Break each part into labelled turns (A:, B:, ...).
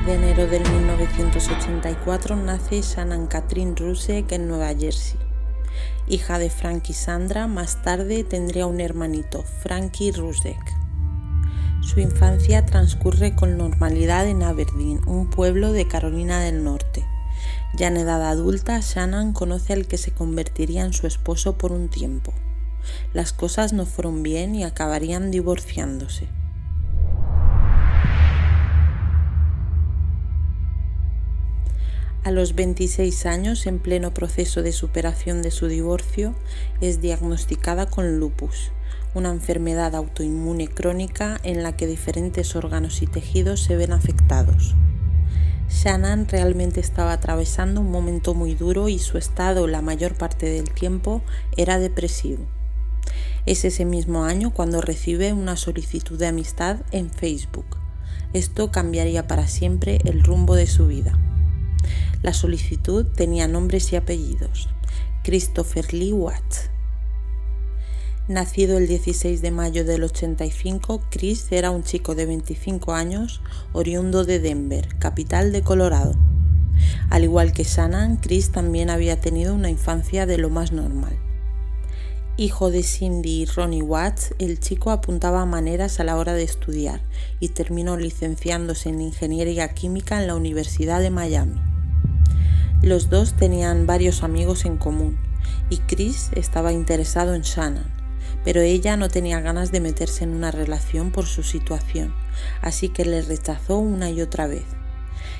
A: de enero del 1984 nace Shannan Catherine Rusek en Nueva Jersey. Hija de Frank y Sandra, más tarde tendría un hermanito, Frankie Rusek. Su infancia transcurre con normalidad en Aberdeen, un pueblo de Carolina del Norte. Ya en edad adulta, Shannan conoce al que se convertiría en su esposo por un tiempo. Las cosas no fueron bien y acabarían divorciándose. A los 26 años, en pleno proceso de superación de su divorcio, es diagnosticada con lupus, una enfermedad autoinmune crónica en la que diferentes órganos y tejidos se ven afectados. Shannan realmente estaba atravesando un momento muy duro y su estado la mayor parte del tiempo era depresivo. Es ese mismo año cuando recibe una solicitud de amistad en Facebook. Esto cambiaría para siempre el rumbo de su vida. La solicitud tenía nombres y apellidos: Christopher Lee Watts. Nacido el 16 de mayo del 85, Chris era un chico de 25 años, oriundo de Denver, capital de Colorado. Al igual que Shannan, Chris también había tenido una infancia de lo más normal. Hijo de Cindy y Ronnie Watts, el chico apuntaba maneras a la hora de estudiar y terminó licenciándose en Ingeniería Química en la Universidad de Miami. Los dos tenían varios amigos en común y Chris estaba interesado en Shannan, pero ella no tenía ganas de meterse en una relación por su situación, así que le rechazó una y otra vez.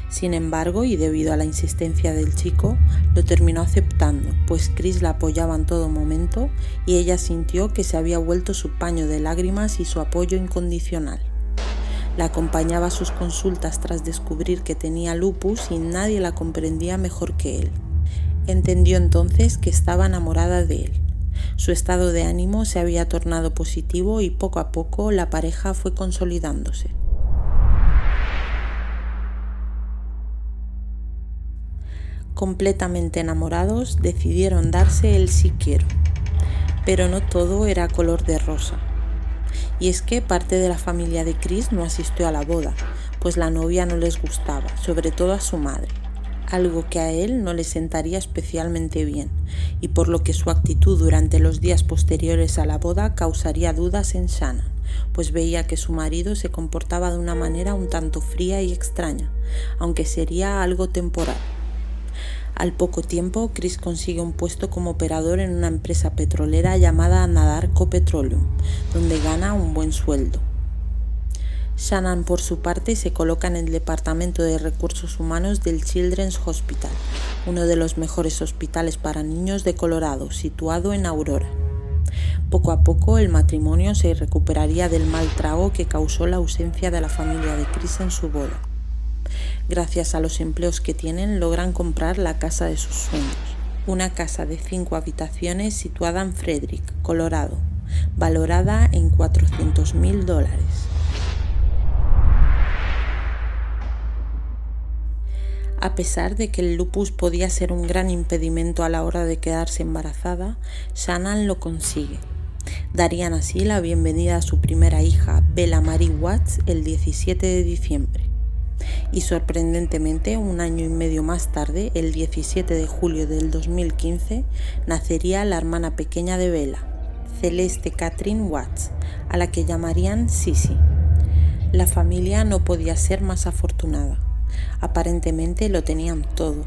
A: Sin embargo, y debido a la insistencia del chico, lo terminó aceptando, pues Chris la apoyaba en todo momento y ella sintió que se había vuelto su paño de lágrimas y su apoyo incondicional. La acompañaba a sus consultas tras descubrir que tenía lupus y nadie la comprendía mejor que él. Entendió entonces que estaba enamorada de él. Su estado de ánimo se había tornado positivo y poco a poco la pareja fue consolidándose. Completamente enamorados, decidieron darse el sí quiero. Pero no todo era color de rosa. Y es que parte de la familia de Chris no asistió a la boda, pues la novia no les gustaba, sobre todo a su madre, algo que a él no le sentaría especialmente bien, y por lo que su actitud durante los días posteriores a la boda causaría dudas en Shannan, pues veía que su marido se comportaba de una manera un tanto fría y extraña, aunque sería algo temporal. Al poco tiempo, Chris consigue un puesto como operador en una empresa petrolera llamada Anadarko Petroleum, donde gana un buen sueldo. Shannan, por su parte, se coloca en el Departamento de Recursos Humanos del Children's Hospital, uno de los mejores hospitales para niños de Colorado, situado en Aurora. Poco a poco, el matrimonio se recuperaría del mal trago que causó la ausencia de la familia de Chris en su boda. Gracias a los empleos que tienen, logran comprar la casa de sus sueños, una casa de 5 habitaciones situada en Frederick, Colorado, valorada en $400,000. A pesar de que el lupus podía ser un gran impedimento a la hora de quedarse embarazada, Shannan lo consigue. Darían así la bienvenida a su primera hija, Bella Marie Watts, el 17 de diciembre. Y sorprendentemente, un año y medio más tarde, el 17 de julio del 2015, nacería la hermana pequeña de Bella, Celeste Catherine Watts, a la que llamarían Sissy. La familia no podía ser más afortunada. Aparentemente lo tenían todo.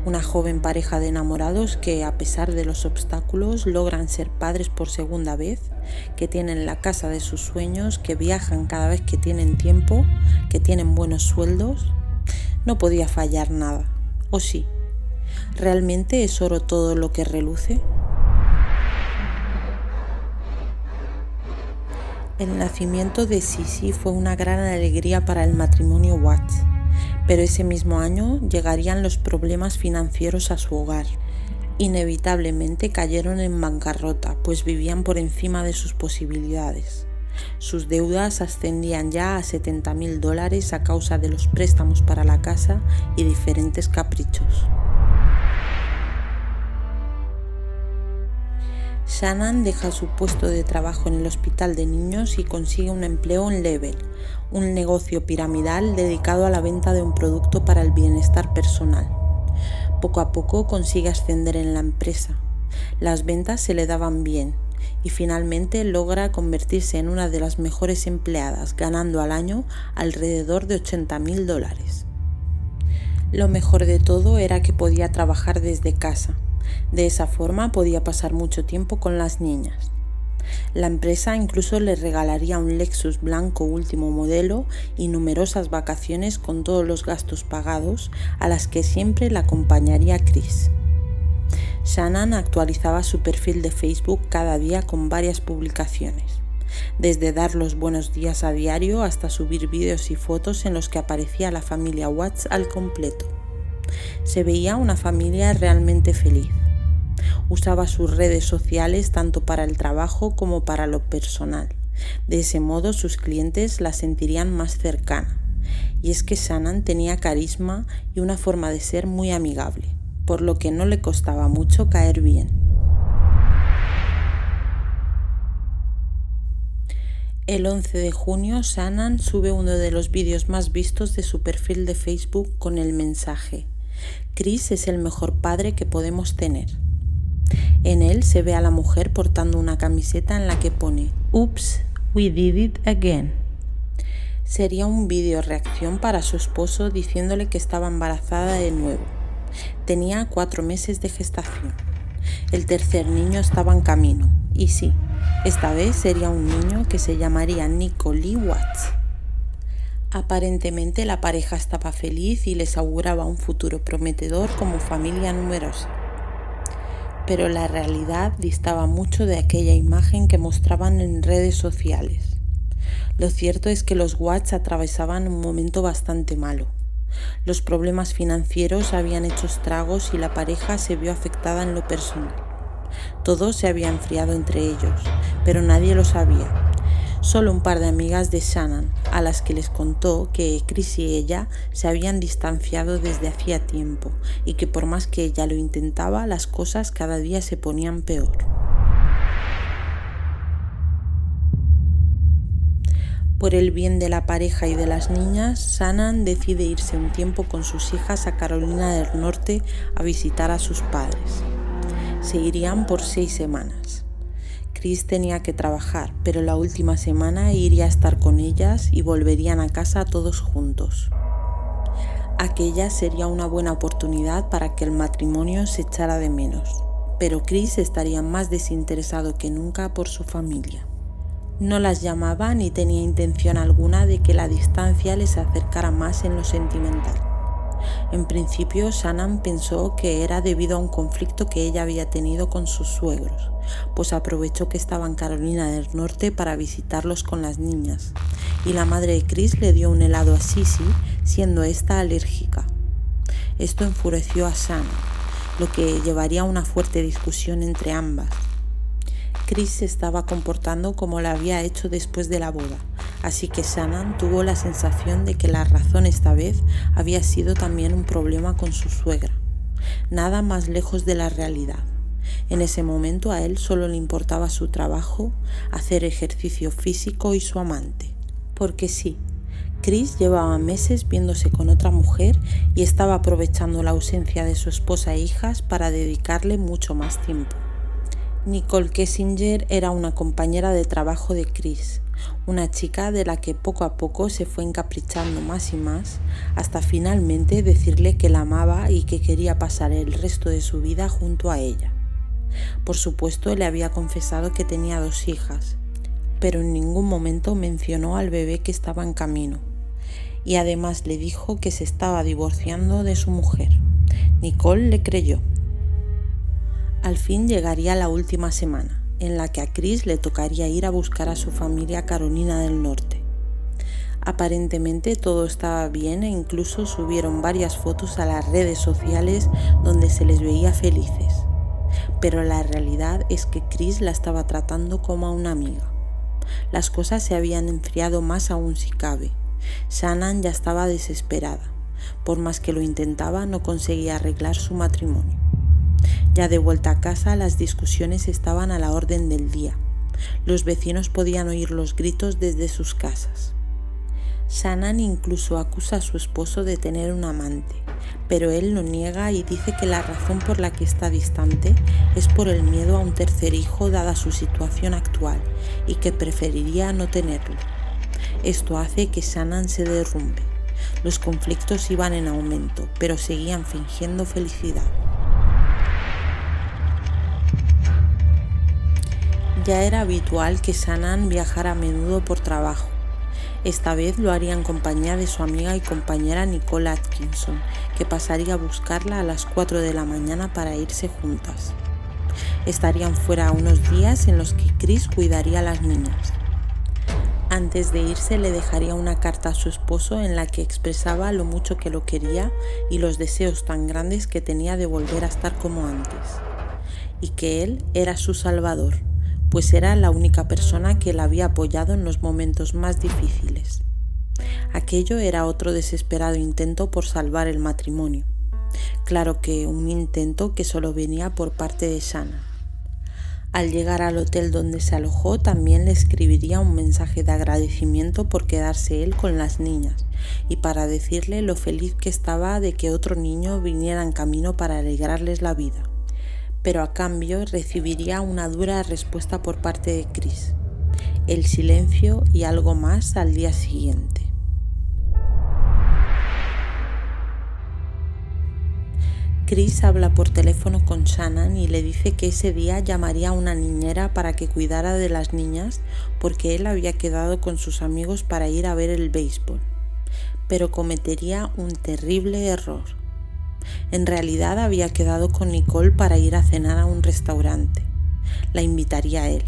A: Una joven pareja de enamorados que, a pesar de los obstáculos, logran ser padres por segunda vez, que tienen la casa de sus sueños, que viajan cada vez que tienen tiempo, que tienen buenos sueldos. No podía fallar nada. ¿O sí? ¿Realmente es oro todo lo que reluce? El nacimiento de Sissy fue una gran alegría para el matrimonio Watts. Pero ese mismo año llegarían los problemas financieros a su hogar. Inevitablemente cayeron en bancarrota, pues vivían por encima de sus posibilidades. Sus deudas ascendían ya a $70,000 a causa de los préstamos para la casa y diferentes caprichos. Shannan deja su puesto de trabajo en el hospital de niños y consigue un empleo en Level, un negocio piramidal dedicado a la venta de un producto para el bienestar personal. Poco a poco consigue ascender en la empresa. Las ventas se le daban bien y finalmente logra convertirse en una de las mejores empleadas, ganando al año alrededor de $80,000. Lo mejor de todo era que podía trabajar desde casa. De esa forma podía pasar mucho tiempo con las niñas. La empresa incluso le regalaría un Lexus blanco último modelo y numerosas vacaciones con todos los gastos pagados, a las que siempre la acompañaría Chris. Shannon actualizaba su perfil de Facebook cada día con varias publicaciones, desde dar los buenos días a diario hasta subir vídeos y fotos en los que aparecía la familia Watts al completo. Se veía una familia realmente feliz. Usaba sus redes sociales tanto para el trabajo como para lo personal. De ese modo sus clientes la sentirían más cercana. Y es que Shannon tenía carisma y una forma de ser muy amigable, por lo que no le costaba mucho caer bien. El 11 de junio, Shannon sube uno de los vídeos más vistos de su perfil de Facebook con el mensaje: Chris es el mejor padre que podemos tener. En él se ve a la mujer portando una camiseta en la que pone "Oops, we did it again". Sería un vídeo reacción para su esposo diciéndole que estaba embarazada de nuevo. Tenía 4 meses de gestación. El tercer niño estaba en camino. Y sí, esta vez sería un niño que se llamaría Nico Lee Watts. Aparentemente la pareja estaba feliz y les auguraba un futuro prometedor como familia numerosa. Pero la realidad distaba mucho de aquella imagen que mostraban en redes sociales. Lo cierto es que los Watts atravesaban un momento bastante malo. Los problemas financieros habían hecho estragos y la pareja se vio afectada en lo personal. Todo se había enfriado entre ellos, pero nadie lo sabía. Solo un par de amigas de Shannon, a las que les contó que Chris y ella se habían distanciado desde hacía tiempo y que por más que ella lo intentaba, las cosas cada día se ponían peor. Por el bien de la pareja y de las niñas, Shannon decide irse un tiempo con sus hijas a Carolina del Norte a visitar a sus padres. Se irían por 6 semanas. Chris tenía que trabajar, pero la última semana iría a estar con ellas y volverían a casa todos juntos. Aquella sería una buena oportunidad para que el matrimonio se echara de menos, pero Chris estaría más desinteresado que nunca por su familia. No las llamaba ni tenía intención alguna de que la distancia les acercara más en lo sentimental. En principio, Shannon pensó que era debido a un conflicto que ella había tenido con sus suegros, pues aprovechó que estaba en Carolina del Norte para visitarlos con las niñas, y la madre de Chris le dio un helado a Sissy, siendo esta alérgica. Esto enfureció a Shannon, lo que llevaría a una fuerte discusión entre ambas. Chris se estaba comportando como lo había hecho después de la boda, así que Shannon tuvo la sensación de que la razón esta vez había sido también un problema con su suegra. Nada más lejos de la realidad. En ese momento a él solo le importaba su trabajo, hacer ejercicio físico y su amante. Porque sí, Chris llevaba meses viéndose con otra mujer y estaba aprovechando la ausencia de su esposa e hijas para dedicarle mucho más tiempo. Nicole Kessinger era una compañera de trabajo de Chris, una chica de la que poco a poco se fue encaprichando más y más, hasta finalmente decirle que la amaba y que quería pasar el resto de su vida junto a ella. Por supuesto, le había confesado que tenía 2 hijas, pero en ningún momento mencionó al bebé que estaba en camino, y además le dijo que se estaba divorciando de su mujer. Nicole le creyó. Al fin llegaría la última semana, en la que a Chris le tocaría ir a buscar a su familia a Carolina del Norte. Aparentemente todo estaba bien e incluso subieron varias fotos a las redes sociales donde se les veía felices. Pero la realidad es que Chris la estaba tratando como a una amiga. Las cosas se habían enfriado más aún si cabe. Shannon ya estaba desesperada. Por más que lo intentaba, no conseguía arreglar su matrimonio. Ya de vuelta a casa, las discusiones estaban a la orden del día. Los vecinos podían oír los gritos desde sus casas. Shannan incluso acusa a su esposo de tener un amante, pero él lo niega y dice que la razón por la que está distante es por el miedo a un tercer hijo dada su situación actual y que preferiría no tenerlo. Esto hace que Shannan se derrumbe. Los conflictos iban en aumento, pero seguían fingiendo felicidad. Ya era habitual que Shannan viajara a menudo por trabajo. Esta vez lo haría en compañía de su amiga y compañera Nicole Atkinson, que pasaría a buscarla a las 4 de la mañana para irse juntas. Estarían fuera unos días en los que Chris cuidaría a las niñas. Antes de irse le dejaría una carta a su esposo en la que expresaba lo mucho que lo quería y los deseos tan grandes que tenía de volver a estar como antes. Y que él era su salvador, pues era la única persona que la había apoyado en los momentos más difíciles. Aquello era otro desesperado intento por salvar el matrimonio. Claro que un intento que solo venía por parte de Shannan. Al llegar al hotel donde se alojó, también le escribiría un mensaje de agradecimiento por quedarse él con las niñas y para decirle lo feliz que estaba de que otro niño viniera en camino para alegrarles la vida. Pero a cambio recibiría una dura respuesta por parte de Chris, el silencio y algo más al día siguiente. Chris habla por teléfono con Shannan y le dice que ese día llamaría a una niñera para que cuidara de las niñas porque él había quedado con sus amigos para ir a ver el béisbol, pero cometería un terrible error. En realidad había quedado con Nicole para ir a cenar a un restaurante. La invitaría a él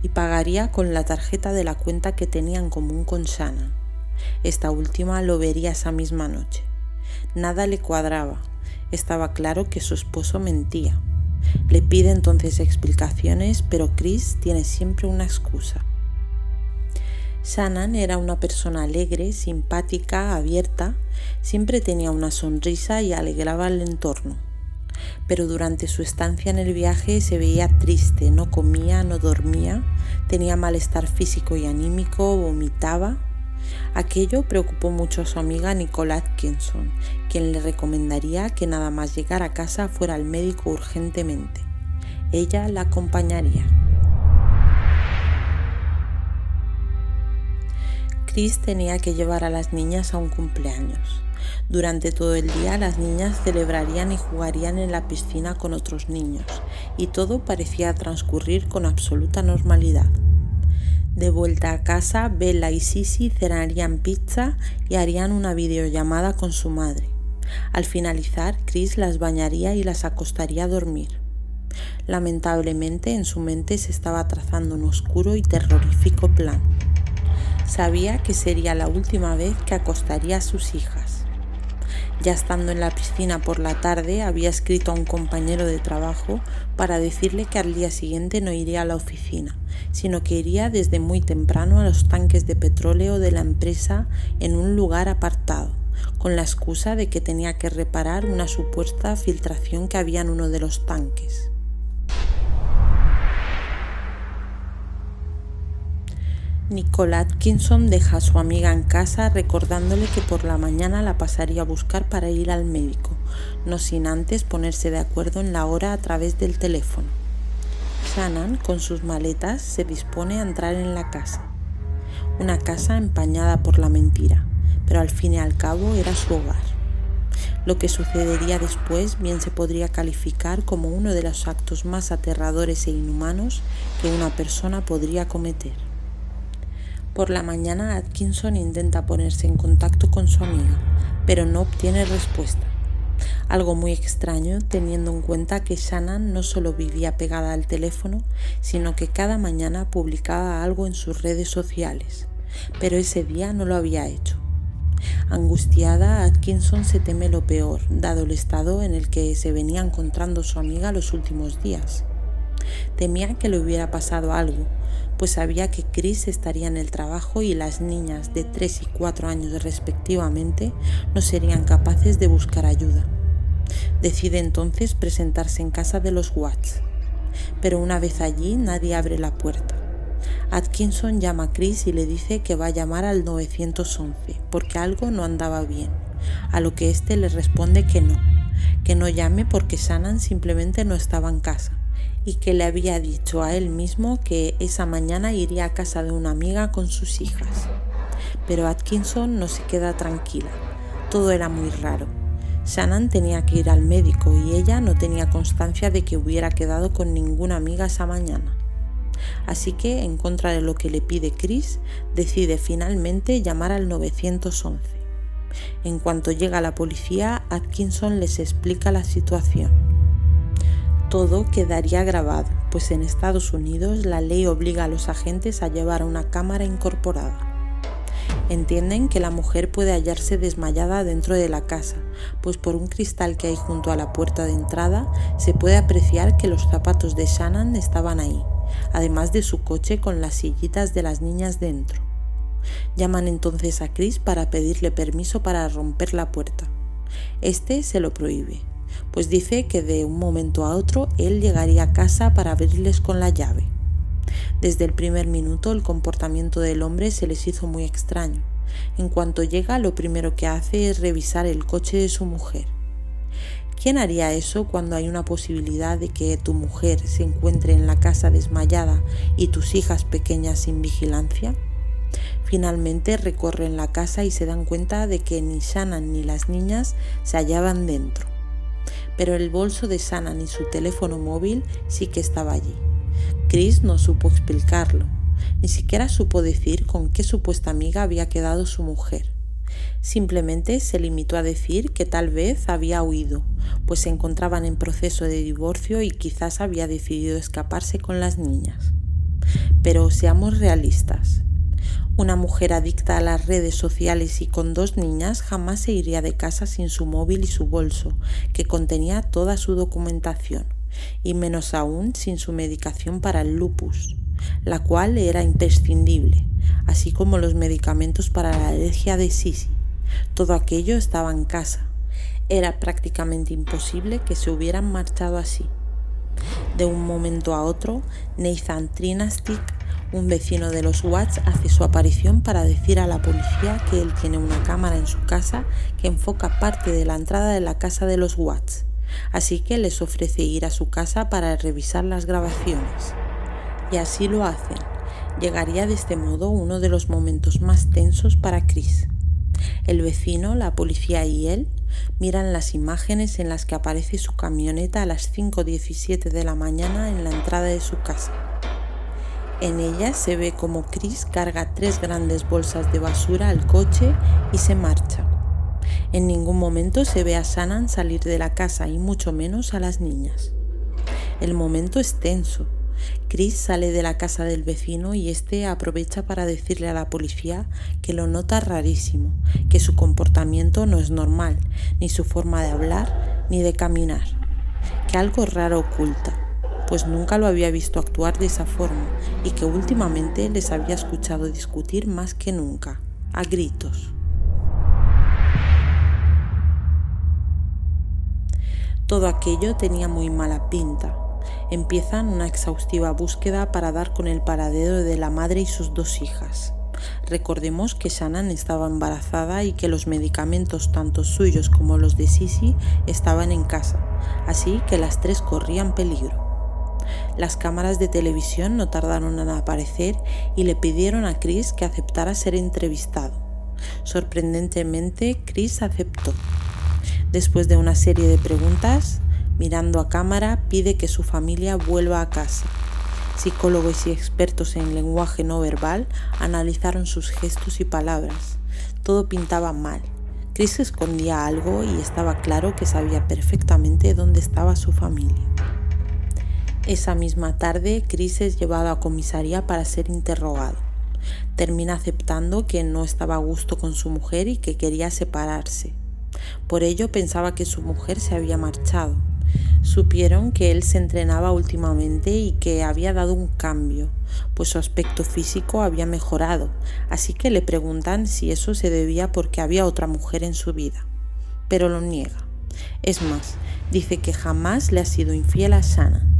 A: y pagaría con la tarjeta de la cuenta que tenía en común con Shannan. Esta última lo vería esa misma noche. Nada le cuadraba. Estaba claro que su esposo mentía. Le pide entonces explicaciones, pero Chris tiene siempre una excusa. Shannan era una persona alegre, simpática, abierta, siempre tenía una sonrisa y alegraba el entorno. Pero durante su estancia en el viaje se veía triste, no comía, no dormía, tenía malestar físico y anímico, vomitaba. Aquello preocupó mucho a su amiga Nicole Atkinson, quien le recomendaría que nada más llegar a casa fuera al médico urgentemente. Ella la acompañaría. Chris tenía que llevar a las niñas a un cumpleaños. Durante todo el día las niñas celebrarían y jugarían en la piscina con otros niños, y todo parecía transcurrir con absoluta normalidad. De vuelta a casa, Bella y Sissy cenarían pizza y harían una videollamada con su madre. Al finalizar, Chris las bañaría y las acostaría a dormir. Lamentablemente, en su mente se estaba trazando un oscuro y terrorífico plan. Sabía que sería la última vez que acostaría a sus hijas. Ya estando en la piscina por la tarde, había escrito a un compañero de trabajo para decirle que al día siguiente no iría a la oficina, sino que iría desde muy temprano a los tanques de petróleo de la empresa en un lugar apartado, con la excusa de que tenía que reparar una supuesta filtración que había en uno de los tanques. Nicole Atkinson deja a su amiga en casa recordándole que por la mañana la pasaría a buscar para ir al médico, no sin antes ponerse de acuerdo en la hora a través del teléfono. Shannan, con sus maletas, se dispone a entrar en la casa. Una casa empañada por la mentira, pero al fin y al cabo era su hogar. Lo que sucedería después bien se podría calificar como uno de los actos más aterradores e inhumanos que una persona podría cometer. Por la mañana Atkinson intenta ponerse en contacto con su amiga, pero no obtiene respuesta. Algo muy extraño teniendo en cuenta que Shannan no solo vivía pegada al teléfono, sino que cada mañana publicaba algo en sus redes sociales, pero ese día no lo había hecho. Angustiada, Atkinson se teme lo peor, dado el estado en el que se venía encontrando su amiga los últimos días. Temía que le hubiera pasado algo, pues sabía que Chris estaría en el trabajo y las niñas de 3 y 4 años respectivamente no serían capaces de buscar ayuda. Decide entonces presentarse en casa de los Watts, pero una vez allí nadie abre la puerta. Atkinson llama a Chris y le dice que va a llamar al 911 porque algo no andaba bien, a lo que este le responde que no llame porque Shannon simplemente no estaba en casa y que le había dicho a él mismo que esa mañana iría a casa de una amiga con sus hijas. Pero Atkinson no se queda tranquila, todo era muy raro. Shannon tenía que ir al médico y ella no tenía constancia de que hubiera quedado con ninguna amiga esa mañana. Así que, en contra de lo que le pide Chris, decide finalmente llamar al 911. En cuanto llega la policía, Atkinson les explica la situación. Todo quedaría grabado, pues en Estados Unidos la ley obliga a los agentes a llevar una cámara incorporada. Entienden que la mujer puede hallarse desmayada dentro de la casa, pues por un cristal que hay junto a la puerta de entrada se puede apreciar que los zapatos de Shannon estaban ahí, además de su coche con las sillitas de las niñas dentro. Llaman entonces a Chris para pedirle permiso para romper la puerta. Este se lo prohíbe, pues dice que de un momento a otro él llegaría a casa para abrirles con la llave. Desde el primer minuto el comportamiento del hombre se les hizo muy extraño. En cuanto llega, lo primero que hace es revisar el coche de su mujer. ¿Quién haría eso cuando hay una posibilidad de que tu mujer se encuentre en la casa desmayada y tus hijas pequeñas sin vigilancia? Finalmente recorren la casa y se dan cuenta de que ni Shannon ni las niñas se hallaban dentro. Pero el bolso de Shannon y su teléfono móvil sí que estaba allí. Chris no supo explicarlo, ni siquiera supo decir con qué supuesta amiga había quedado su mujer. Simplemente se limitó a decir que tal vez había huido, pues se encontraban en proceso de divorcio y quizás había decidido escaparse con las niñas. Pero seamos realistas. Una mujer adicta a las redes sociales y con 2 niñas jamás se iría de casa sin su móvil y su bolso, que contenía toda su documentación, y menos aún sin su medicación para el lupus, la cual era imprescindible, así como los medicamentos para la alergia de Sissy. Todo aquello estaba en casa. Era prácticamente imposible que se hubieran marchado así. De un momento a otro, Nathan Trinastic, un vecino de los Watts, hace su aparición para decir a la policía que él tiene una cámara en su casa que enfoca parte de la entrada de la casa de los Watts, así que les ofrece ir a su casa para revisar las grabaciones. Y así lo hacen. Llegaría de este modo uno de los momentos más tensos para Chris. El vecino, la policía y él miran las imágenes en las que aparece su camioneta a las 5:17 de la mañana en la entrada de su casa. En ella se ve como Chris carga 3 grandes bolsas de basura al coche y se marcha. En ningún momento se ve a Shannon salir de la casa y mucho menos a las niñas. El momento es tenso. Chris sale de la casa del vecino y este aprovecha para decirle a la policía que lo nota rarísimo, que su comportamiento no es normal, ni su forma de hablar ni de caminar, que algo raro oculta, pues nunca lo había visto actuar de esa forma y que últimamente les había escuchado discutir más que nunca, a gritos. Todo aquello tenía muy mala pinta. Empiezan una exhaustiva búsqueda para dar con el paradero de la madre y sus 2 hijas. Recordemos que Shannon estaba embarazada y que los medicamentos, tanto suyos como los de Sissy, estaban en casa, así que las 3 corrían peligro. Las cámaras de televisión no tardaron en aparecer y le pidieron a Chris que aceptara ser entrevistado. Sorprendentemente, Chris aceptó. Después de una serie de preguntas, mirando a cámara, pide que su familia vuelva a casa. Psicólogos y expertos en lenguaje no verbal analizaron sus gestos y palabras. Todo pintaba mal. Chris escondía algo y estaba claro que sabía perfectamente dónde estaba su familia. Esa misma tarde, Chris es llevado a comisaría para ser interrogado. Termina aceptando que no estaba a gusto con su mujer y que quería separarse. Por ello pensaba que su mujer se había marchado. Supieron que él se entrenaba últimamente y que había dado un cambio, pues su aspecto físico había mejorado, así que le preguntan si eso se debía porque había otra mujer en su vida, pero lo niega. Es más, dice que jamás le ha sido infiel a Shannon.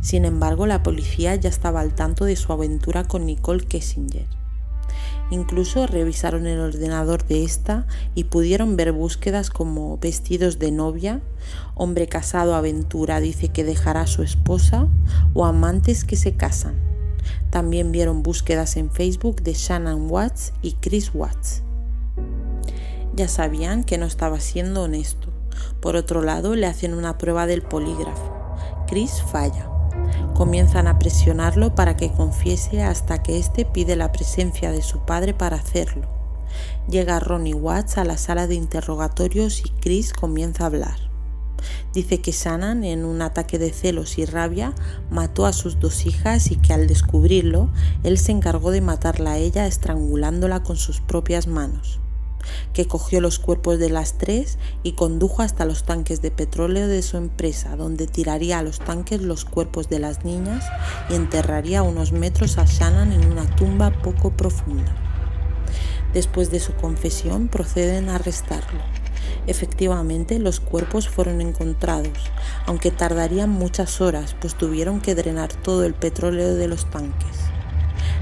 A: Sin embargo, la policía ya estaba al tanto de su aventura con Nicole Kessinger. Incluso revisaron el ordenador de esta y pudieron ver búsquedas como vestidos de novia, hombre casado aventura dice que dejará a su esposa o amantes que se casan. También vieron búsquedas en Facebook de Shannon Watts y Chris Watts. Ya sabían que no estaba siendo honesto. Por otro lado, le hacen una prueba del polígrafo. Chris falla. Comienzan a presionarlo para que confiese hasta que éste pide la presencia de su padre para hacerlo. Llega Ronnie Watts a la sala de interrogatorios y Chris comienza a hablar. Dice que Shannon, en un ataque de celos y rabia, mató a sus 2 hijas y que al descubrirlo, él se encargó de matarla a ella estrangulándola con sus propias manos. Que cogió los cuerpos de las 3 y condujo hasta los tanques de petróleo de su empresa, donde tiraría a los tanques los cuerpos de las niñas y enterraría a unos metros a Shannon en una tumba poco profunda. Después de su confesión, proceden a arrestarlo. Efectivamente, los cuerpos fueron encontrados, aunque tardarían muchas horas, pues tuvieron que drenar todo el petróleo de los tanques.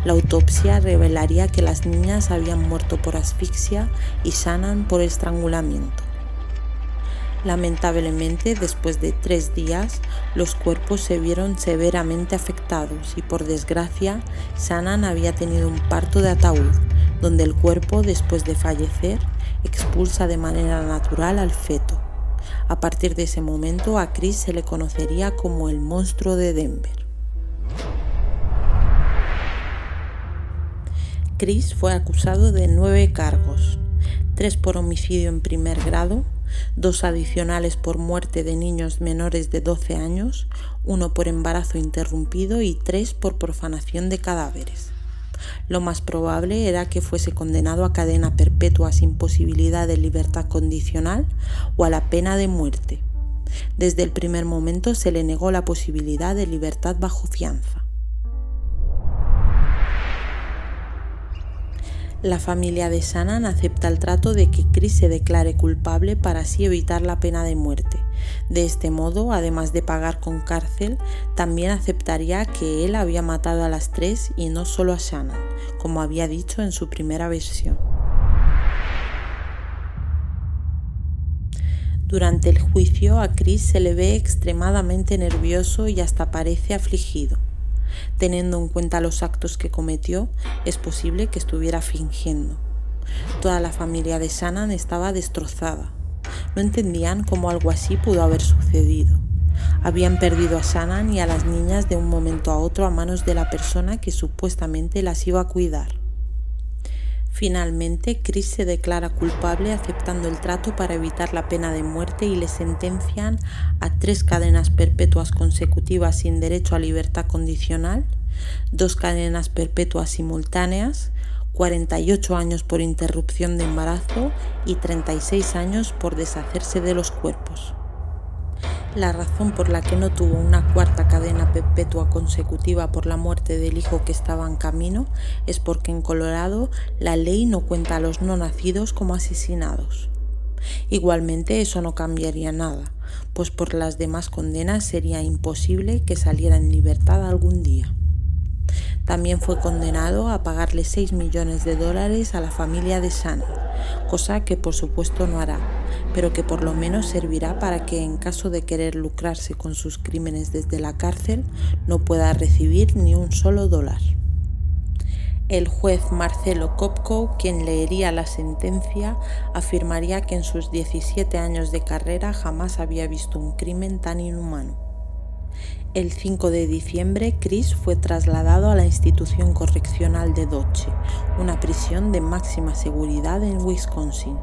A: La autopsia revelaría que las niñas habían muerto por asfixia y Shannon por estrangulamiento. Lamentablemente, después de 3 días, los cuerpos se vieron severamente afectados y, por desgracia, Shannon había tenido un parto de ataúd, donde el cuerpo, después de fallecer, expulsa de manera natural al feto. A partir de ese momento, a Chris se le conocería como el monstruo de Denver. Chris fue acusado de 9 cargos, 3 por homicidio en primer grado, 2 adicionales por muerte de niños menores de 12 años, 1 por embarazo interrumpido y 3 por profanación de cadáveres. Lo más probable era que fuese condenado a cadena perpetua sin posibilidad de libertad condicional o a la pena de muerte. Desde el primer momento se le negó la posibilidad de libertad bajo fianza. La familia de Shannon acepta el trato de que Chris se declare culpable para así evitar la pena de muerte. De este modo, además de pagar con cárcel, también aceptaría que él había matado a las 3 y no solo a Shannon, como había dicho en su primera versión. Durante el juicio, a Chris se le ve extremadamente nervioso y hasta parece afligido. Teniendo en cuenta los actos que cometió, es posible que estuviera fingiendo. Toda la familia de Shannon estaba destrozada. No entendían cómo algo así pudo haber sucedido. Habían perdido a Shannon y a las niñas de un momento a otro a manos de la persona que supuestamente las iba a cuidar. Finalmente, Chris se declara culpable aceptando el trato para evitar la pena de muerte y le sentencian a 3 cadenas perpetuas consecutivas sin derecho a libertad condicional, 2 cadenas perpetuas simultáneas, 48 años por interrupción de embarazo y 36 años por deshacerse de los cuerpos. La razón por la que no tuvo una 4ª cadena perpetua consecutiva por la muerte del hijo que estaba en camino es porque en Colorado la ley no cuenta a los no nacidos como asesinados. Igualmente eso no cambiaría nada, pues por las demás condenas sería imposible que saliera en libertad algún día. También fue condenado a pagarle $6 millones a la familia de Shannon, cosa que por supuesto no hará, pero que por lo menos servirá para que en caso de querer lucrarse con sus crímenes desde la cárcel no pueda recibir ni un solo dólar. El juez Marcelo Kopko, quien leería la sentencia, afirmaría que en sus 17 años de carrera jamás había visto un crimen tan inhumano. El 5 de diciembre, Chris fue trasladado a la institución correccional de Dodge, una prisión de máxima seguridad en Wisconsin.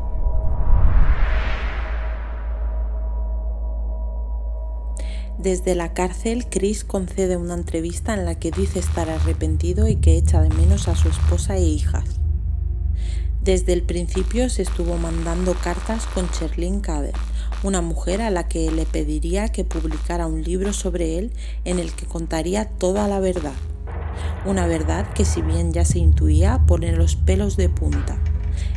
A: Desde la cárcel, Chris concede una entrevista en la que dice estar arrepentido y que echa de menos a su esposa e hijas. Desde el principio se estuvo mandando cartas con Cherlyn Cader, una mujer a la que le pediría que publicara un libro sobre él en el que contaría toda la verdad. Una verdad que, si bien ya se intuía, pone los pelos de punta.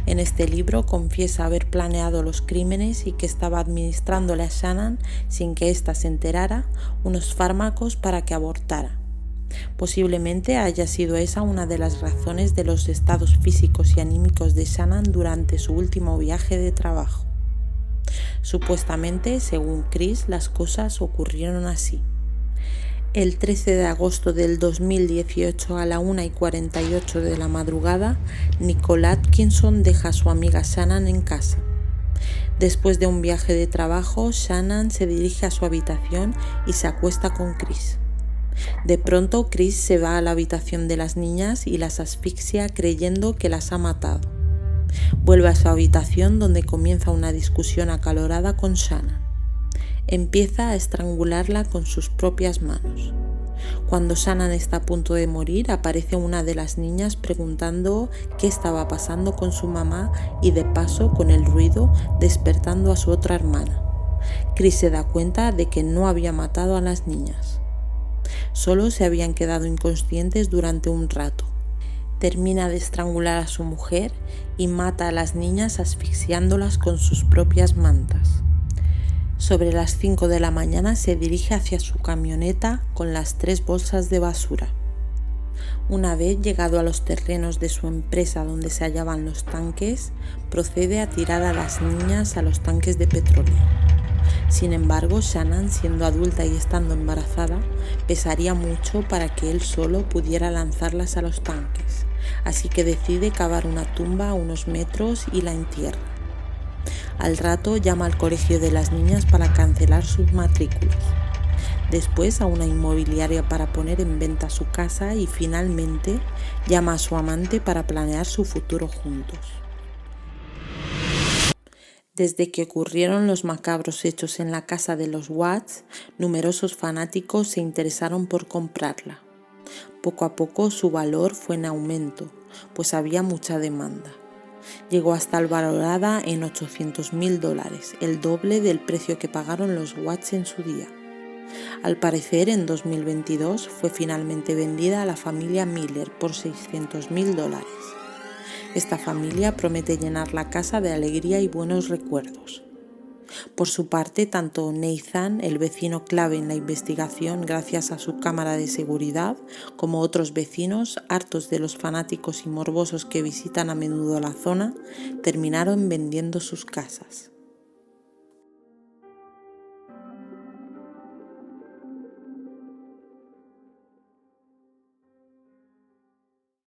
A: En este libro confiesa haber planeado los crímenes y que estaba administrándole a Shannan, sin que ésta se enterara, unos fármacos para que abortara. Posiblemente haya sido esa una de las razones de los estados físicos y anímicos de Shannan durante su último viaje de trabajo. Supuestamente, según Chris, las cosas ocurrieron así. El 13 de agosto del 2018 a la 1:48 de la madrugada, Nicole Atkinson deja a su amiga Shannan en casa. Después de un viaje de trabajo, Shannan se dirige a su habitación y se acuesta con Chris. De pronto, Chris se va a la habitación de las niñas y las asfixia creyendo que las ha matado. Vuelve a su habitación donde comienza una discusión acalorada con Shannan. Empieza a estrangularla con sus propias manos. Cuando Shannan está a punto de morir, aparece una de las niñas preguntando qué estaba pasando con su mamá y de paso, con el ruido, despertando a su otra hermana. Chris se da cuenta de que no había matado a las niñas. Solo se habían quedado inconscientes durante un rato. Termina de estrangular a su mujer y mata a las niñas asfixiándolas con sus propias mantas. Sobre las 5 de la mañana se dirige hacia su camioneta con las 3 bolsas de basura. Una vez llegado a los terrenos de su empresa donde se hallaban los tanques, procede a tirar a las niñas a los tanques de petróleo. Sin embargo, Shannan, siendo adulta y estando embarazada, pesaría mucho para que él solo pudiera lanzarlas a los tanques, así que decide cavar una tumba a unos metros y la entierra. Al rato llama al colegio de las niñas para cancelar sus matrículas, después a una inmobiliaria para poner en venta su casa y finalmente llama a su amante para planear su futuro juntos. Desde que ocurrieron los macabros hechos en la casa de los Watts, numerosos fanáticos se interesaron por comprarla. Poco a poco su valor fue en aumento, pues había mucha demanda. Llegó a estar valorada en $800,000, el doble del precio que pagaron los Watts en su día. Al parecer, en 2022 fue finalmente vendida a la familia Miller por $600,000. Esta familia promete llenar la casa de alegría y buenos recuerdos. Por su parte, tanto Nathan, el vecino clave en la investigación gracias a su cámara de seguridad, como otros vecinos, hartos de los fanáticos y morbosos que visitan a menudo la zona, terminaron vendiendo sus casas.